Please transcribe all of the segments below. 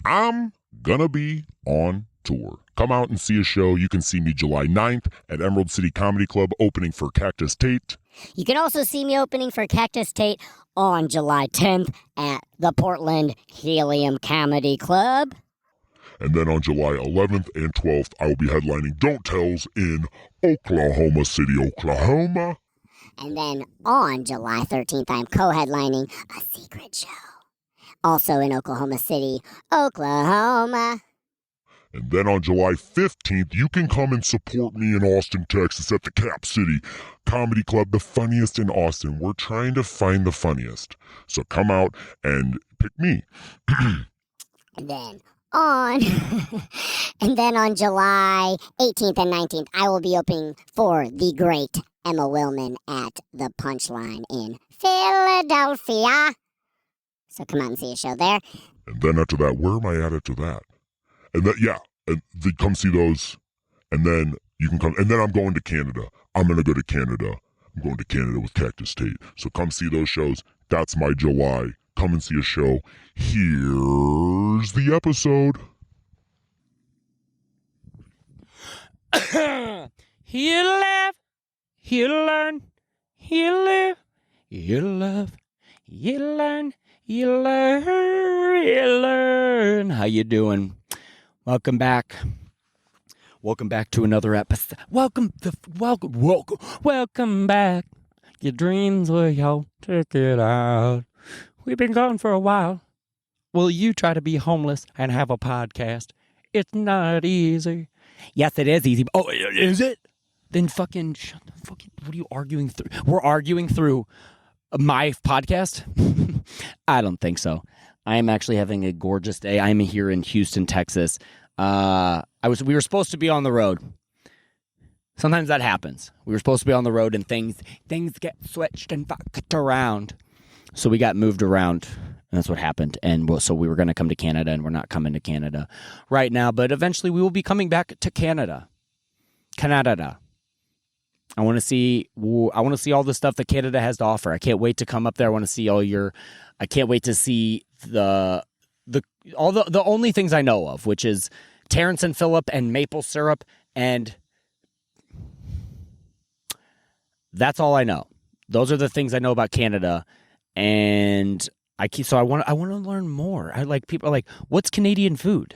I'm gonna be on tour. Come out and see a show. You can see me July 9th at Emerald City Comedy Club opening for Cactus Tate. You can also see me opening for Cactus Tate on July 10th at the Portland Helium Comedy Club. And then on July 11th and 12th, I will be headlining Don't Tells in Oklahoma City, Oklahoma. And then on July 13th, I'm co-headlining a secret show. Also in Oklahoma City, Oklahoma. And then on July 15th, you can come and support me in Austin, Texas at the Cap City Comedy Club, the funniest in Austin. We're trying to find the funniest. So come out and pick me. And then on July 18th and 19th, I will be opening for the great Emma Willman at the Punchline in Philadelphia. So come out and see a show there. And then after that, where am I at after that? And then, yeah, and come see those. And then you can come. And then I'm going to Canada. I'm going to go to Canada. I'm going to Canada with Cactus Tate. So come see those shows. That's my July. Come and see a show. Here's the episode. You laugh, you learn, you live, you love, you learn, you learn, you learn. How you doing? Welcome back. Welcome back to another episode. Welcome back. Your dreams were your ticket out. We've been gone for a while. Will you try to be homeless and have a podcast? It's not easy. Yes, it is easy. Oh, is it? Then fucking shut the fucking. What are you arguing through? We're arguing through my podcast? I don't think so. I am actually having a gorgeous day. I'm here in Houston, Texas. We were supposed to be on the road. Sometimes that happens. We were supposed to be on the road and things get switched and fucked around. So we got moved around, and that's what happened. And so we were going to come to Canada, and we're not coming to Canada right now. But eventually we will be coming back to Canada. I want to see all the stuff that Canada has to offer. I can't wait to come up there. I can't wait to see the only things I know of, which is Terrence and Phillip and maple syrup, and that's all I know. Those are the things I know about Canada, and I want to learn more. People are like, what's Canadian food?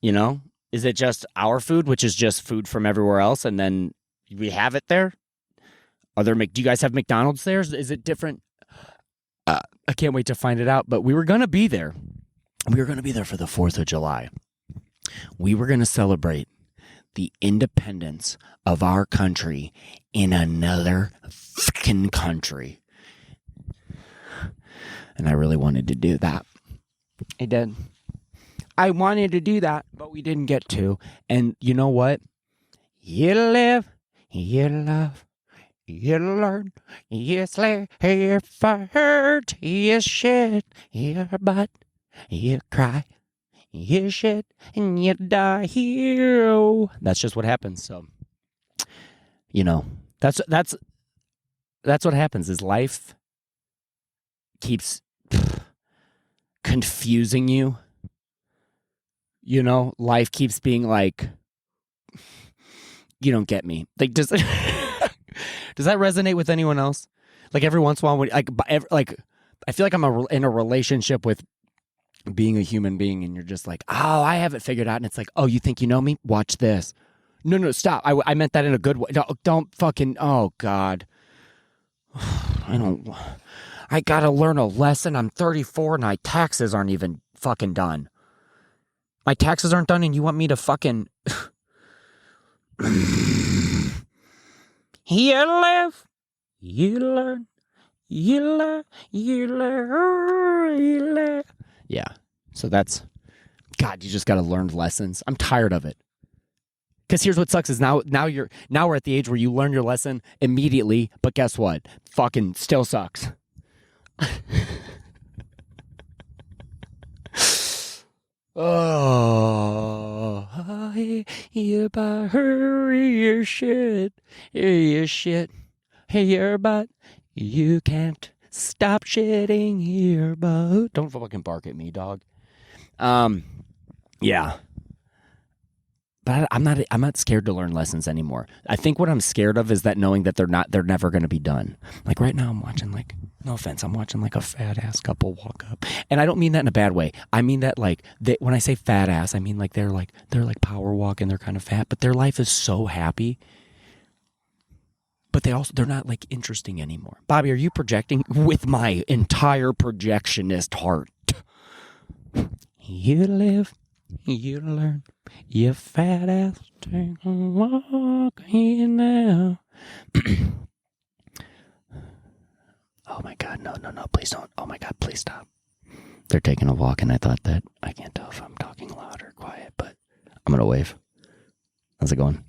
You know, is it just our food, which is just food from everywhere else, and then we have it there? Do you guys have McDonald's there? Is it different? I can't wait to find it out. But we were going to be there. We were going to be there for the 4th of July. We were going to celebrate the independence of our country in another fucking country. And I really wanted to do that. I did. I wanted to do that, but we didn't get to. And you know what? You live, you love, you learn, you slay, you fart, you shit, you butt, you cry, you shit, and you die here. That's just what happens. So, you know, that's what happens. Is life keeps confusing you. You know, life keeps being like, you don't get me. Like, does that resonate with anyone else? Like, every once in a while, I feel like I'm in a relationship with being a human being, and you're just like, oh, I have it figured out. And it's like, oh, you think you know me? Watch this. No, stop. I meant that in a good way. No, don't fucking, oh, God. I gotta learn a lesson. I'm 34 and my taxes aren't even fucking done. My taxes aren't done and you want me to fucking... You live, you learn, you learn, you learn, you learn. Yeah, so that's... God, you just gotta learn lessons. I'm tired of it. Because here's what sucks is now we're at the age where you learn your lesson immediately, but guess what? Fucking still sucks. Oh, you hurry your shit, hey, your butt. You can't stop shitting your butt. Don't fucking bark at me, dog. Yeah. But I'm not scared to learn lessons anymore. I think what I'm scared of is that knowing that they're never going to be done. Like right now I'm watching like, no offense, I'm watching like a fat ass couple walk up. And I don't mean that in a bad way. I mean that like when I say fat ass, I mean like they're like power walking, they're kind of fat, but their life is so happy. But they're not like interesting anymore. Bobby, are you projecting with my entire projectionist heart? You live, you learn, you fat ass, take a walk here now. Oh my God, no, please don't. Oh my God, please stop. They're taking a walk and I thought that, I can't tell if I'm talking loud or quiet, but I'm going to wave. How's it going?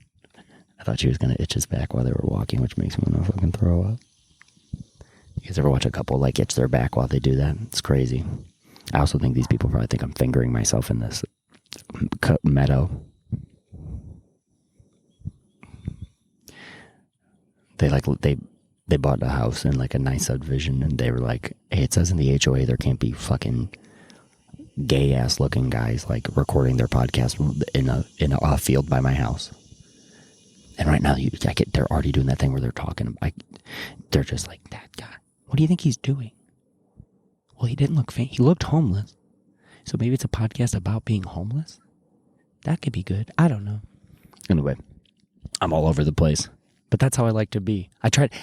I thought she was going to itch his back while they were walking, which makes me want to fucking throw up. You guys ever watch a couple like itch their back while they do that? It's crazy. I also think these people probably think I'm fingering myself in this meadow. They bought a house in like a nice subdivision and they were like, hey, it says in the HOA there can't be fucking gay ass looking guys like recording their podcast in a field by my house. And right now they're already doing that thing where they're talking. They're just like, that guy, what do you think he's doing? Well, he didn't look he looked homeless. So maybe it's a podcast about being homeless? That could be good. I don't know. Anyway, I'm all over the place. But that's how I like to be.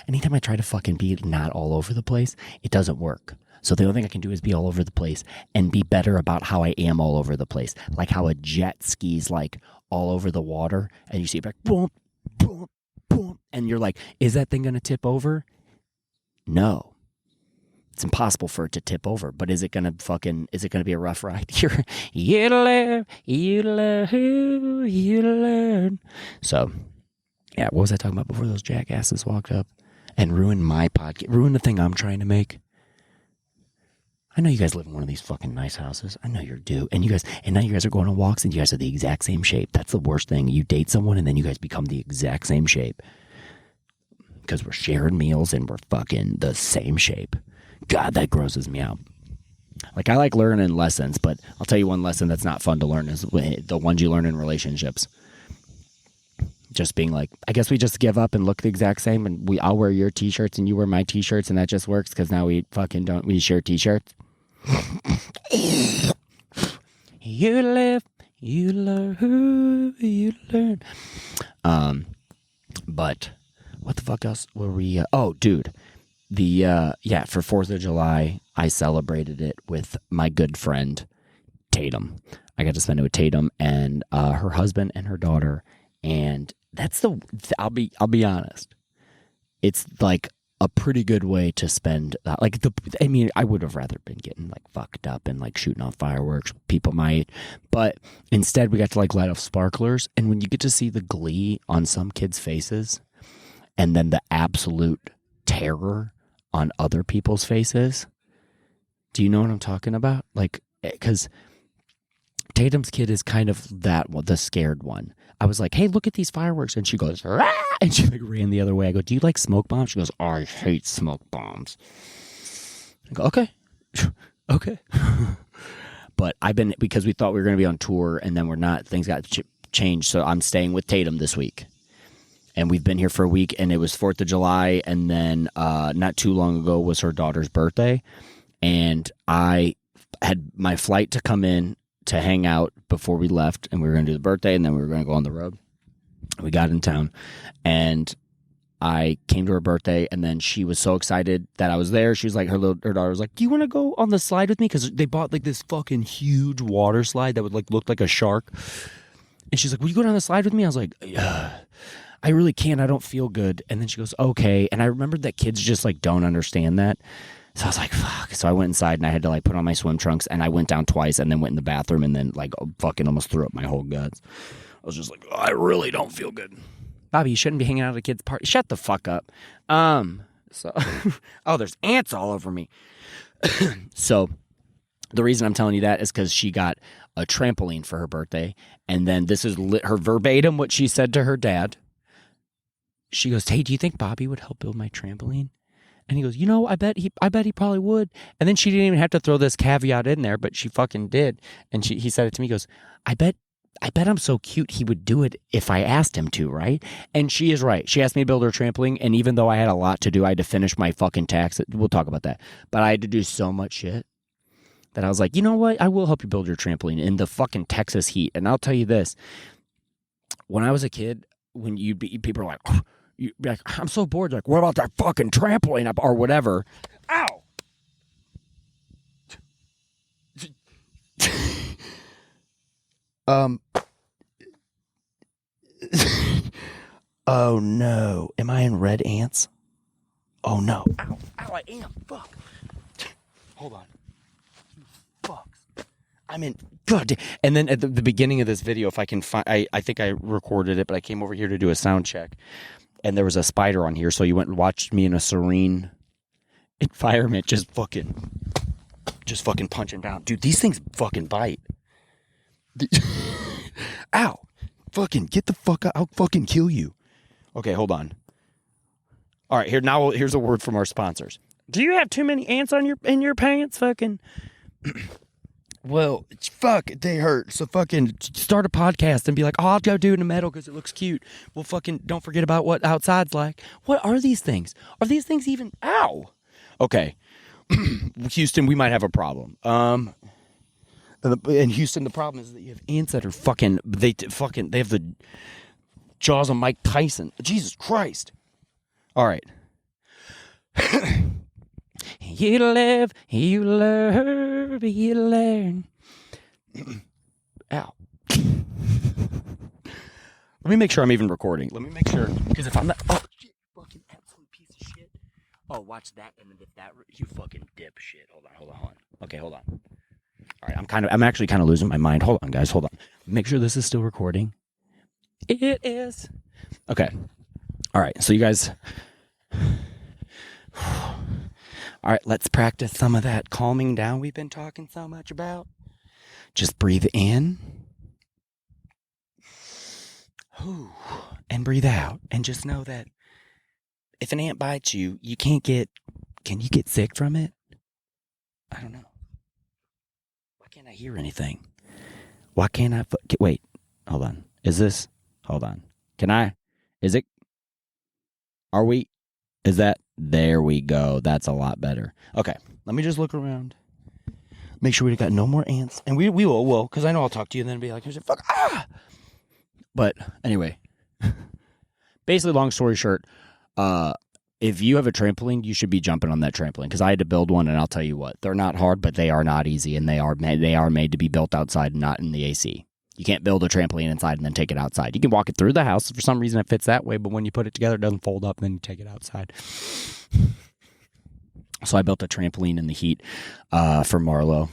Anytime I try to fucking be not all over the place, it doesn't work. So the only thing I can do is be all over the place and be better about how I am all over the place. Like how a jet skis like all over the water and you see it like boom, boom, boom. And you're like, is that thing going to tip over? No. It's impossible for it to tip over, but is it going to be a rough ride? You learn. So, yeah, what was I talking about before those jackasses walked up and ruined my podcast, ruined the thing I'm trying to make? I know you guys live in one of these fucking nice houses. I know you do. And now you guys are going on walks and you guys are the exact same shape. That's the worst thing. You date someone and then you guys become the exact same shape. Because we're sharing meals and we're fucking the same shape. God, that grosses me out. Like, I like learning lessons, but I'll tell you one lesson that's not fun to learn is the ones you learn in relationships. Just being like, I guess we just give up and look the exact same, and I'll wear your t-shirts and you wear my t-shirts, and that just works because now we share t-shirts. You live, you learn, you learn. But what the fuck else were we? Oh, dude. For 4th of July, I celebrated it with my good friend, Tatum. I got to spend it with Tatum and her husband and her daughter. And that's I'll be honest. It's like a pretty good way to spend that. I would have rather been getting like fucked up and like shooting off fireworks, people might. But instead we got to like light off sparklers. And when you get to see the glee on some kids' faces and then the absolute terror on other people's faces. Do you know what I'm talking about? Like, because Tatum's kid is kind of the scared one. I was like, hey, look at these fireworks. And she goes, ah! And she like ran the other way. I go, do you like smoke bombs? She goes, oh, I hate smoke bombs. I go, okay. Okay. But because we thought we were going to be on tour and then we're not, things got changed. So I'm staying with Tatum this week. And we've been here for a week, and it was 4th of July, and then not too long ago was her daughter's birthday. And I had my flight to come in to hang out before we left, and we were going to do the birthday, and then we were going to go on the road. We got in town, and I came to her birthday, and then she was so excited that I was there. She was like, her daughter was like, do you want to go on the slide with me? Because they bought like this fucking huge water slide that would like look like a shark. And she's like, will you go down the slide with me? I was like, I really can't. I don't feel good. And then she goes, okay. And I remembered that kids just like don't understand that. So I was like, fuck. So I went inside and I had to like put on my swim trunks and I went down twice and then went in the bathroom and then like fucking almost threw up my whole guts. I was just like, I really don't feel good. Bobby, you shouldn't be hanging out at a kid's party. Shut the fuck up. Oh, there's ants all over me. So the reason I'm telling you that is because she got a trampoline for her birthday. And then this is her verbatim what she said to her dad. She goes, hey, do you think Bobby would help build my trampoline? And he goes, you know, I bet he probably would. And then she didn't even have to throw this caveat in there, but she fucking did. And he said it to me. He goes, I bet I'm so cute he would do it if I asked him to, right? And she is right. She asked me to build her trampoline, and even though I had a lot to do, I had to finish my fucking taxes. We'll talk about that. But I had to do so much shit that I was like, you know what? I will help you build your trampoline in the fucking Texas heat. And I'll tell you this. When I was a kid, when people are like, oh, you'd be like, I'm so bored. Like, what about that fucking trampoline up or whatever? Ow! Oh no. Am I in red ants? Oh no. Ow, I am. Fuck. Hold on. You fucks. I'm in. God damn. And then at the beginning of this video, if I can find, I think I recorded it, but I came over here to do a sound check. And there was a spider on here, so you went and watched me in a serene environment just fucking punching down. Dude, these things fucking bite. Ow. Fucking get the fuck out. I'll fucking kill you. Okay, hold on. All right, here's a word from our sponsors. Do you have too many ants on in your pants? Fucking. Well, fuck, they hurt. So fucking start a podcast and be like, oh, I'll go do it in the metal because it looks cute. Well, fucking don't forget about what outside's like. What are these things? Are these things even? Ow. Okay. Houston, we might have a problem. In Houston, the problem is that you have ants that are fucking, they have the jaws of Mike Tyson. Jesus Christ. All right. You live, you learn, you learn. Ow. Let me make sure I'm even recording. Let me make sure, because if I'm not, oh shit, fucking absolute piece of shit. Oh, watch that, and then if that, you fucking dipshit. Hold on. Okay, hold on. All right, I'm actually kind of losing my mind. Hold on, guys, hold on. Make sure this is still recording. It is. Okay. All right, so you guys. All right, let's practice some of that calming down we've been talking so much about. Just breathe in. And breathe out. And just know that if an ant bites you, can you get sick from it? I don't know. Why can't I hear anything? Why can't I? Wait, hold on. Hold on. There we go. That's a lot better. Okay, let me just look around. Make sure we got no more ants. And we will, because I know I'll talk to you and then be like, fuck, ah! But anyway, basically, long story short, if you have a trampoline, you should be jumping on that trampoline, because I had to build one, and I'll tell you what, they're not hard, but they are not easy, and they are made to be built outside, not in the AC. You can't build a trampoline inside and then take it outside. You can walk it through the house. For some reason, it fits that way, but when you put it together, it doesn't fold up, and then you take it outside. So I built a trampoline in the heat for Marlo,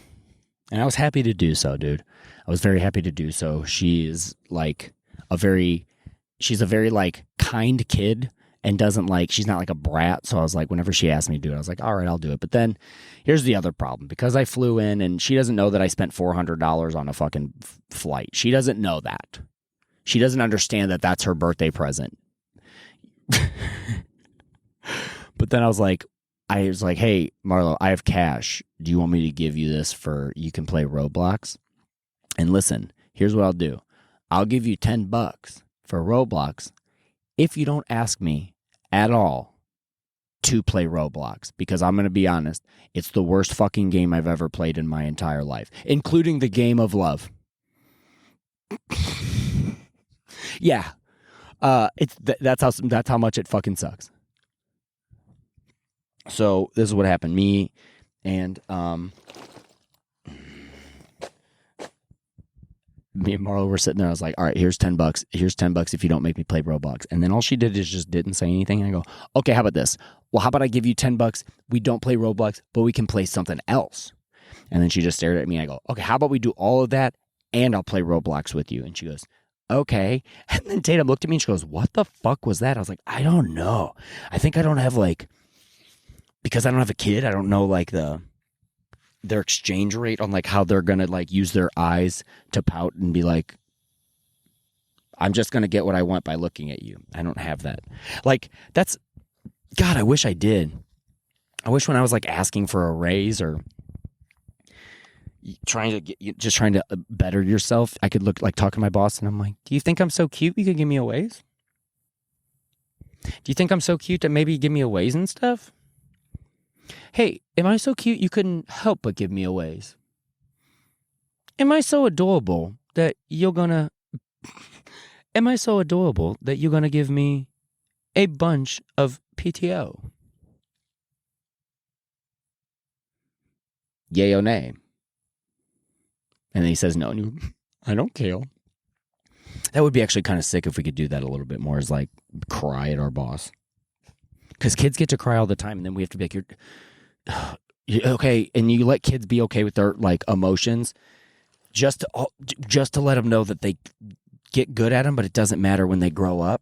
and I was happy to do so, dude. I was very happy to do so. She's a very kind kid, and she's not like a brat. So I was like, whenever she asked me to do it, I was like, all right, I'll do it. But then here's the other problem, because I flew in, and she doesn't know that I spent $400 on a fucking flight. She doesn't know that. She doesn't understand that that's her birthday present. But then I was like, hey, Marlo, I have cash. Do you want me to give you this you can play Roblox? And listen, here's what I'll do. I'll give you $10 for Roblox if you don't ask me at all to play Roblox, because I'm going to be honest, it's the worst fucking game I've ever played in my entire life, including the game of love. Yeah. That's how much it fucking sucks. So this is what happened. Me and Marlo were sitting there. I was like, all right, here's $10. Here's $10 if you don't make me play Roblox. And then all she did is just didn't say anything. And I go, okay, how about this? Well, how about I give you $10? We don't play Roblox, but we can play something else. And then she just stared at me. I go, okay, how about we do all of that and I'll play Roblox with you? And she goes, okay. And then Tatum looked at me and she goes, what the fuck was that? I was like, I don't know. I think I don't have because I don't have a kid, I don't know their exchange rate on how they're gonna use their eyes to pout and be like, I'm just gonna get what I want by looking at you. I don't have that. That's, God, I wish I did. I wish when I was like asking for a raise or trying to better yourself, I could talk to my boss and I'm like, do you think I'm so cute you could give me a raise? Do you think I'm so cute that maybe you give me a raise and stuff? Hey, am I so cute you couldn't help but give me a raise? Am I so adorable that you're gonna give me a bunch of PTO? Yay or nay? And then he says no, and I don't care. That would be actually kind of sick if we could do that a little bit more, is like cry at our boss. Because kids get to cry all the time, and then we have to be like, you're okay, and you let kids be okay with their like emotions, just to let them know that they get good at them, but it doesn't matter when they grow up.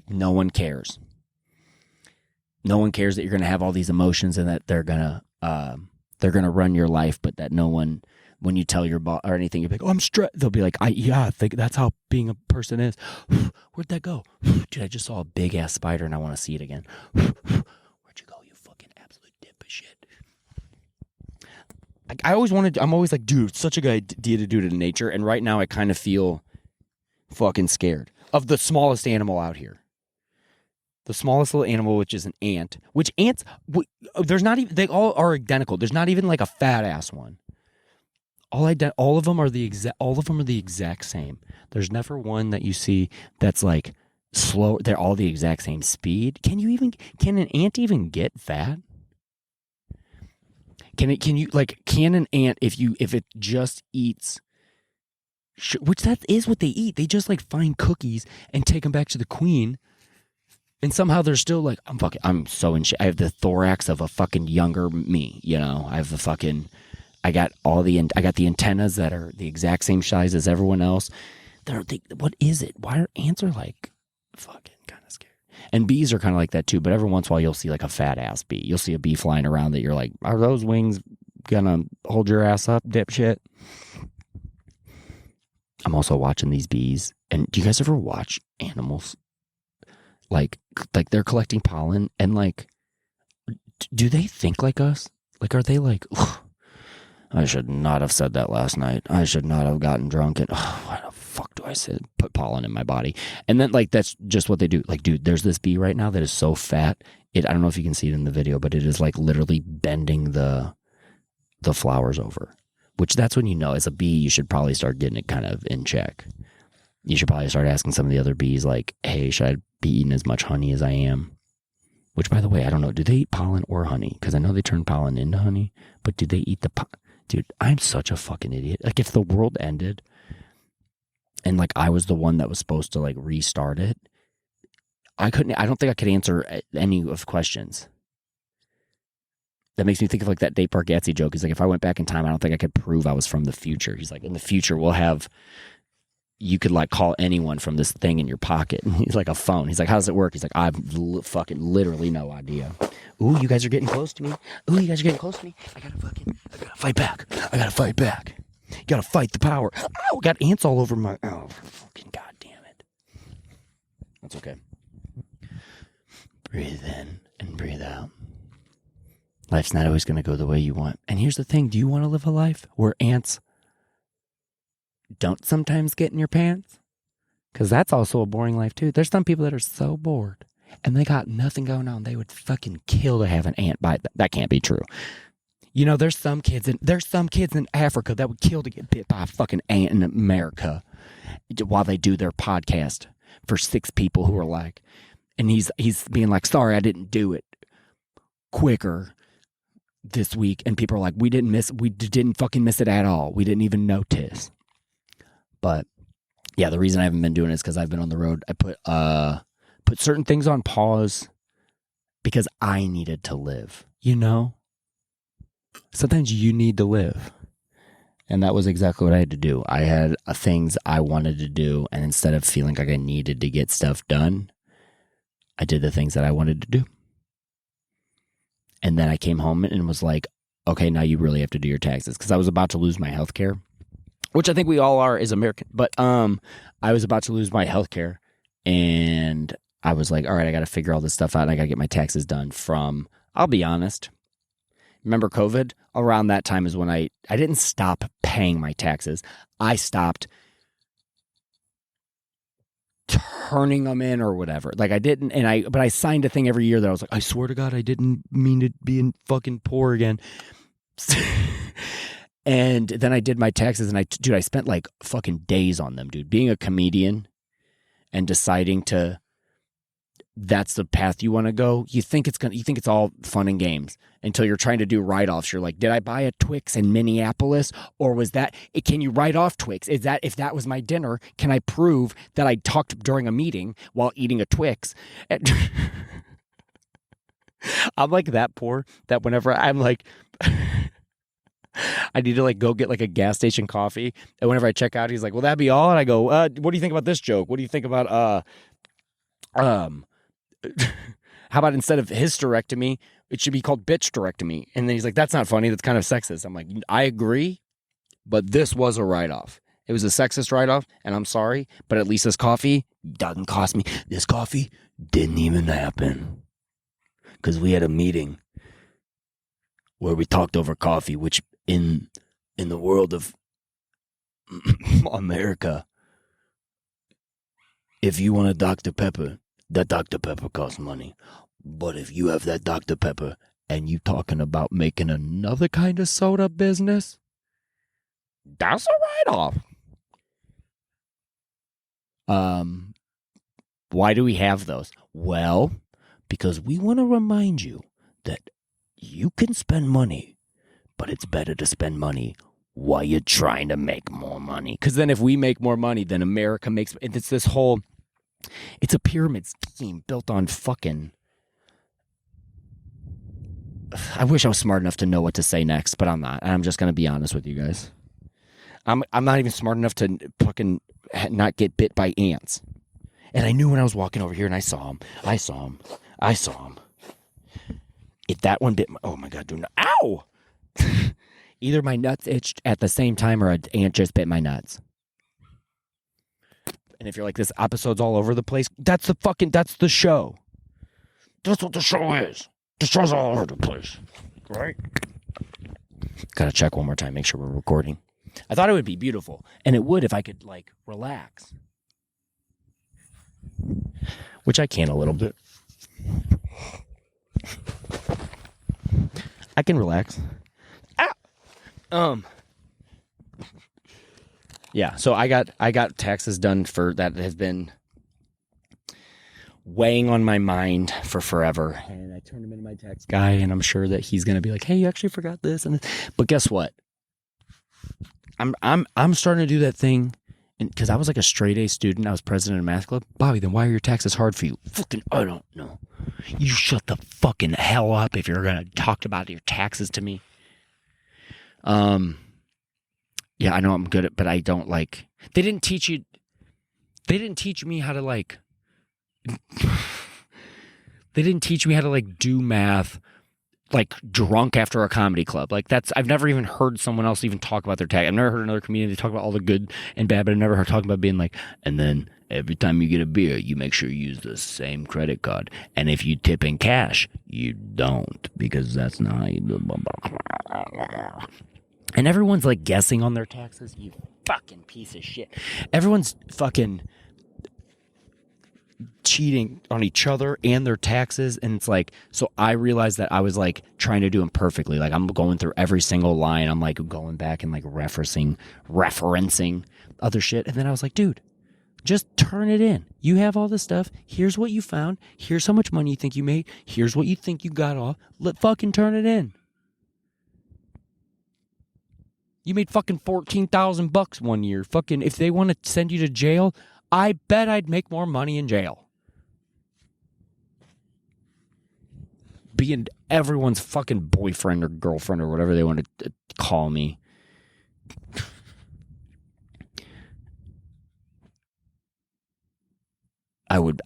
No one cares. No one cares that you're going to have all these emotions and that they're gonna run your life, but that no one. When you tell your boss or anything, you're like, "Oh, I'm stressed." They'll be like, I think that's how being a person is." Where'd that go? Dude, I just saw a big ass spider and I want to see it again. Where'd you go, you fucking absolute dip of shit? I'm always like, dude, it's such a good idea to do it in nature. And right now I kind of feel fucking scared of the smallest animal out here. The smallest little animal, which is an ant. Which ants, there's not even, they all are identical. There's not even like a fat ass one. All of them are the exact same. There's never one that you see that's like slow. They're all the exact same speed. Can an ant even get fat? Can an ant, if it just eats, which that is what they eat. They just like find cookies and take them back to the queen. And somehow they're still like, I'm so in shape. I have the thorax of a fucking younger me, you know. I got the antennas that are the exact same size as everyone else. What is it? Why are ants like fucking kind of scared? And bees are kind of like that too. But every once in a while, you'll see like a fat ass bee. You'll see a bee flying around that you're like, are those wings gonna hold your ass up, dipshit? I'm also watching these bees. And do you guys ever watch animals? Like they're collecting pollen and like, do they think like us? Like, are they like, I should not have said that last night. I should not have gotten drunk and why the fuck do I put pollen in my body? And then like that's just what they do. Like, dude, there's this bee right now that is so fat. I don't know if you can see it in the video, but it is like literally bending the flowers over. Which that's when you know, as a bee, you should probably start getting it kind of in check. You should probably start asking some of the other bees like, hey, should I be eating as much honey as I am? Which, by the way, I don't know. Do they eat pollen or honey? Because I know they turn pollen into honey, but do they eat the pollen? Dude, I'm such a fucking idiot. Like, if the world ended and, like, I was the one that was supposed to, like, restart it, I don't think I could answer any of the questions. That makes me think of, like, that Dave Bargatze joke. He's like, if I went back in time, I don't think I could prove I was from the future. He's like, in the future, you could, like, call anyone from this thing in your pocket. And he's like, a phone. He's like, how does it work? He's like, I've fucking literally no idea. Ooh, you guys are getting close to me. Ooh, you guys are getting close to me. I gotta fight back. You gotta fight the power. Oh, got ants all over my, fucking goddamn it. That's okay. Breathe in and breathe out. Life's not always gonna go the way you want. And here's the thing. Do you want to live a life where ants don't sometimes get in your pants? Because that's also a boring life too. There's some people that are so bored and they got nothing going on. They would fucking kill to have an ant bite. That can't be true. You know, there's some kids in Africa that would kill to get bit by a fucking ant in America while they do their podcast for 6 people who are like, and he's being like, sorry, I didn't do it quicker this week. And people are like, we didn't fucking miss it at all. We didn't even notice. But yeah, the reason I haven't been doing it is because I've been on the road. I put certain things on pause because I needed to live, you know? Sometimes you need to live. And that was exactly what I had to do. I had things I wanted to do, and instead of feeling like I needed to get stuff done, I did the things that I wanted to do. And then I came home and was like, okay, now you really have to do your taxes. Because I was about to lose my health care, which I think we all are as American. But I was about to lose my health care, and I was like, all right, I got to figure all this stuff out, and I got to get my taxes done from I'll be honest. Remember COVID? Around that time is when I didn't stop paying my taxes. I stopped turning them in or whatever. Like I didn't, but I signed a thing every year that I was like, I swear to God, I didn't mean to be in fucking poor again. And then I did my taxes, and I spent like fucking days on them, dude. Being a comedian and deciding that's the path you want to go. You think it's all fun and games until you're trying to do write-offs. You're like, did I buy a Twix in Minneapolis, or was that? Can you write off Twix? If that was my dinner, can I prove that I talked during a meeting while eating a Twix? I'm like that poor that whenever I'm like, I need to like go get like a gas station coffee, and whenever I check out, he's like, "Will that be all?" And I go, "What do you think about this joke? What do you think about how about instead of hysterectomy, it should be called bitch-derectomy?" And then he's like, "That's not funny. That's kind of sexist." I'm like, "I agree, but this was a write-off. It was a sexist write-off, and I'm sorry, but at least this coffee doesn't cost me. This coffee didn't even happen because we had a meeting where we talked over coffee, which in the world of America, if you want a Dr. Pepper, that Dr. Pepper costs money. But if you have that Dr. Pepper and you talking about making another kind of soda business, that's a write-off." Why do we have those? Well, because we want to remind you that you can spend money, but it's better to spend money while you're trying to make more money. Because then if we make more money, then America makes... It's this whole... It's a pyramid scheme built on fucking... I wish I was smart enough to know what to say next, but I'm not. I'm just going to be honest with you guys. I'm not even smart enough to fucking not get bit by ants. And I knew when I was walking over here and I saw him. If that one bit my... Oh my God, dude. Ow! Either my nuts itched at the same time or an ant just bit my nuts. And if you're like, this episode's all over the place, that's the show. That's what the show is. The show's all over the place. Right? Gotta check one more time, make sure we're recording. I thought it would be beautiful. And it would if I could, like, relax. Which I can a little bit. I can relax. Yeah, so I got taxes done for that have been weighing on my mind for forever. And I turned them into my tax guy, and I'm sure that he's gonna be like, "Hey, you actually forgot this and this." But guess what? I'm starting to do that thing, and because I was like a straight A student, I was president of math club. Bobby, then why are your taxes hard for you? Fucking, I don't know. You shut the fucking hell up if you're gonna talk about your taxes to me. Yeah, I know I'm good at, but I don't like. They didn't teach me how to like. They didn't teach me how to like do math like drunk after a comedy club. Like I've never even heard someone else even talk about their tax. I've never heard another comedian talk about all the good and bad, but I've never heard talking about being like, and then every time you get a beer, you make sure you use the same credit card. And if you tip in cash, you don't, because that's not how you do. And everyone's like guessing on their taxes. You fucking piece of shit. Everyone's fucking cheating on each other and their taxes, and it's like, so I realized that I was like trying to do them perfectly. Like I'm going through every single line. I'm like going back and like referencing other shit, and then I was like, dude, just turn it in. You have all this stuff. Here's what you found. Here's how much money you think you made. Here's what you think you got off. Let fucking turn it in. You made fucking $14,000 one year. Fucking, if they want to send you to jail, I bet I'd make more money in jail. Being everyone's fucking boyfriend or girlfriend or whatever they want to call me. I would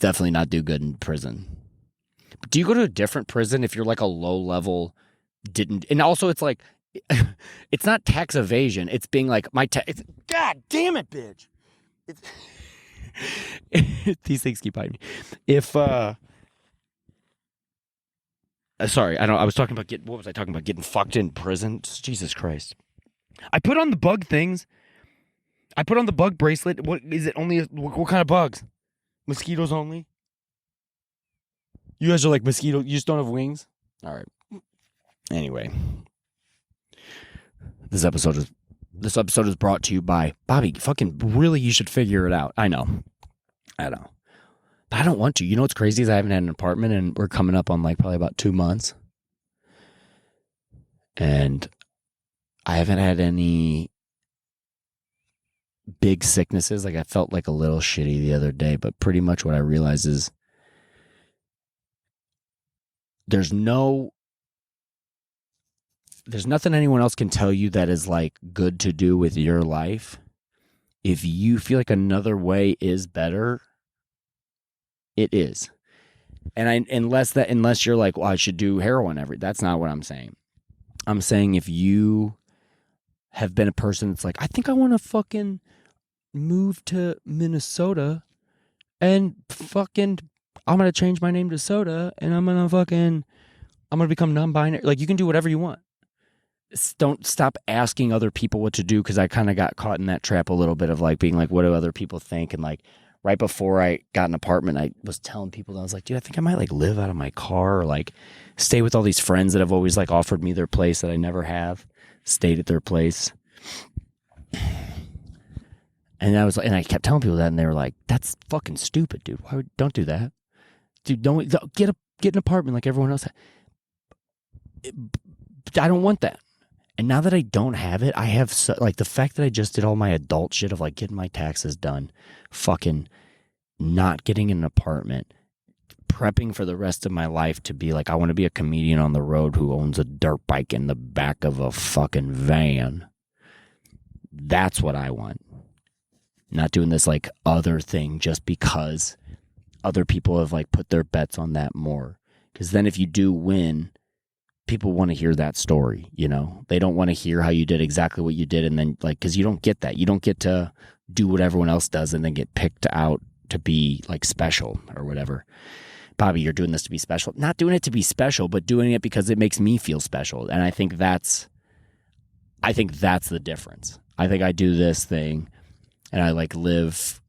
definitely not do good in prison. But do you go to a different prison if you're like a low level and also it's like, it's not tax evasion. It's being like God damn it, bitch. These things keep biting me. If Sorry, I was talking about what was I talking about? Getting fucked in prison? Jesus Christ. I put on the bug things. I put on the bug bracelet. What is it? Only what kind of bugs? Mosquitoes only? You guys are like mosquito. You just don't have wings? All right. Anyway. This episode is brought to you by Bobby. Fucking really, you should figure it out. I know. But I don't want to. You know what's crazy is I haven't had an apartment and we're coming up on like probably about 2 months. And I haven't had any big sicknesses. Like I felt like a little shitty the other day, but pretty much what I realized is there's nothing anyone else can tell you that is like good to do with your life. If you feel like another way is better, it is. And unless you're like, well, I should do heroin that's not what I'm saying. I'm saying if you have been a person that's like, I think I want to fucking move to Minnesota and fucking I'm going to change my name to Soda and I'm going to become non-binary. Like you can do whatever you want. Don't stop asking other people what to do, because I kind of got caught in that trap a little bit of like being like, what do other people think? And like right before I got an apartment, I was telling people that I was like, dude, I think I might like live out of my car or like stay with all these friends that have always like offered me their place that I never have stayed at their place. And I kept telling people that, and they were like, that's fucking stupid, dude. Don't do that. Dude, don't get an apartment like everyone else. I don't want that. And now that I don't have it, I have like the fact that I just did all my adult shit of like getting my taxes done, fucking not getting an apartment, prepping for the rest of my life to be like, I want to be a comedian on the road who owns a dirt bike in the back of a fucking van. That's what I want. Not doing this like other thing just because other people have like put their bets on that more. Because then if you do win, people want to hear that story, you know? They don't want to hear how you did exactly what you did, and then like, because you don't get that. You don't get to do what everyone else does and then get picked out to be like special or whatever. Bobby, you're doing this to be special. Not doing it to be special, but doing it because it makes me feel special. And I think that's the difference. I think I do this thing and I like live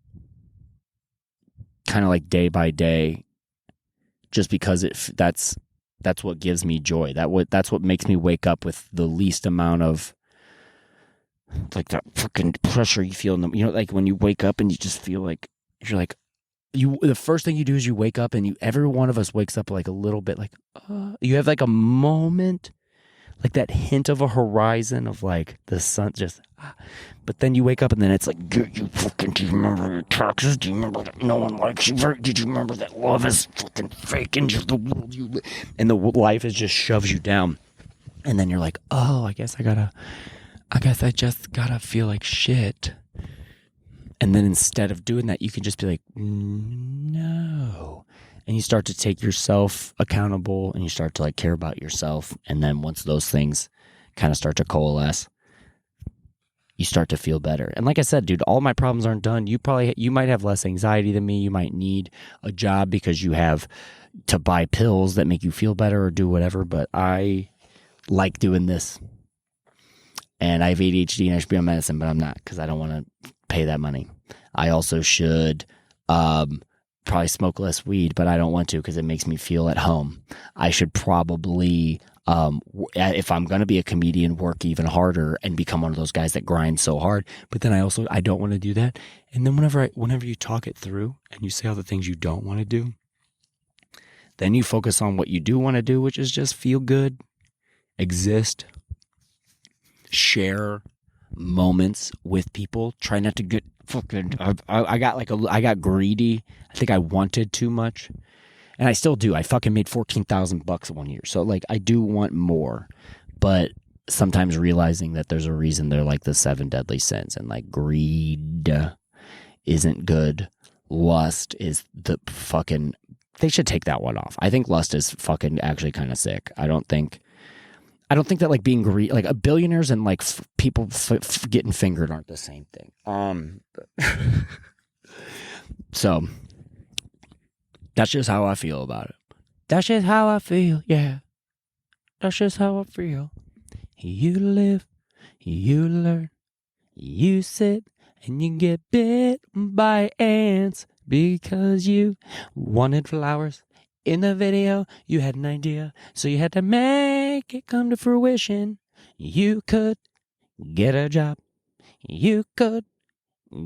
kind of like day by day just because that's what gives me joy. That's what makes me wake up with the least amount of like that fucking pressure you feel in the, you know, like when you wake up and you just feel like you're like the first thing you do is you wake up and every one of us wakes up like a little bit like you have like a moment, like that hint of a horizon of like the sun just but then you wake up and then it's like, do you remember your taxes? Do you remember that no one likes you? Did you remember that love is fucking fake and just the world you live? And the life is just shoves you down. And then you're like, oh, I guess I just gotta feel like shit. And then instead of doing that, you can just be like, no. And you start to take yourself accountable and you start to like care about yourself. And then once those things kind of start to coalesce, you start to feel better. And like I said, dude, all my problems aren't done. You might have less anxiety than me. You might need a job because you have to buy pills that make you feel better or do whatever. But I like doing this. And I have ADHD and I should be on medicine, but I'm not because I don't want to pay that money. I also should probably smoke less weed, but I don't want to because it makes me feel at home. I should probably, if I'm going to be a comedian, work even harder and become one of those guys that grind so hard. But then I don't want to do that. And then whenever you talk it through and you say all the things you don't want to do, then you focus on what you do want to do, which is just feel good, exist, share moments with people. Try not to get fucking. I got greedy. I think I wanted too much, and I still do. I fucking made $14,000 1 year, so like I do want more, but sometimes realizing that there's a reason they're like the 7 deadly sins, and like greed isn't good. Lust is the fucking. They should take that one off. I think lust is fucking actually kind of sick. I don't think that like being greedy, like billionaires and like people getting fingered aren't the same thing. So that's just how I feel about it. That's just how I feel. Yeah. That's just how I feel. You live, you learn, you sit, and you get bit by ants because you wanted flowers. In the video, you had an idea, so you had to make it come to fruition. You could get a job. You could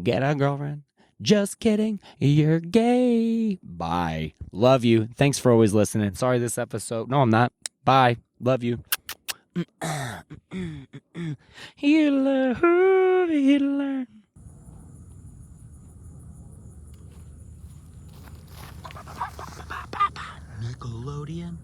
get a girlfriend. Just kidding, you're gay. Bye. Love you. Thanks for always listening. Sorry this episode. No, I'm not. Bye. Love you. You learn. Nickelodeon.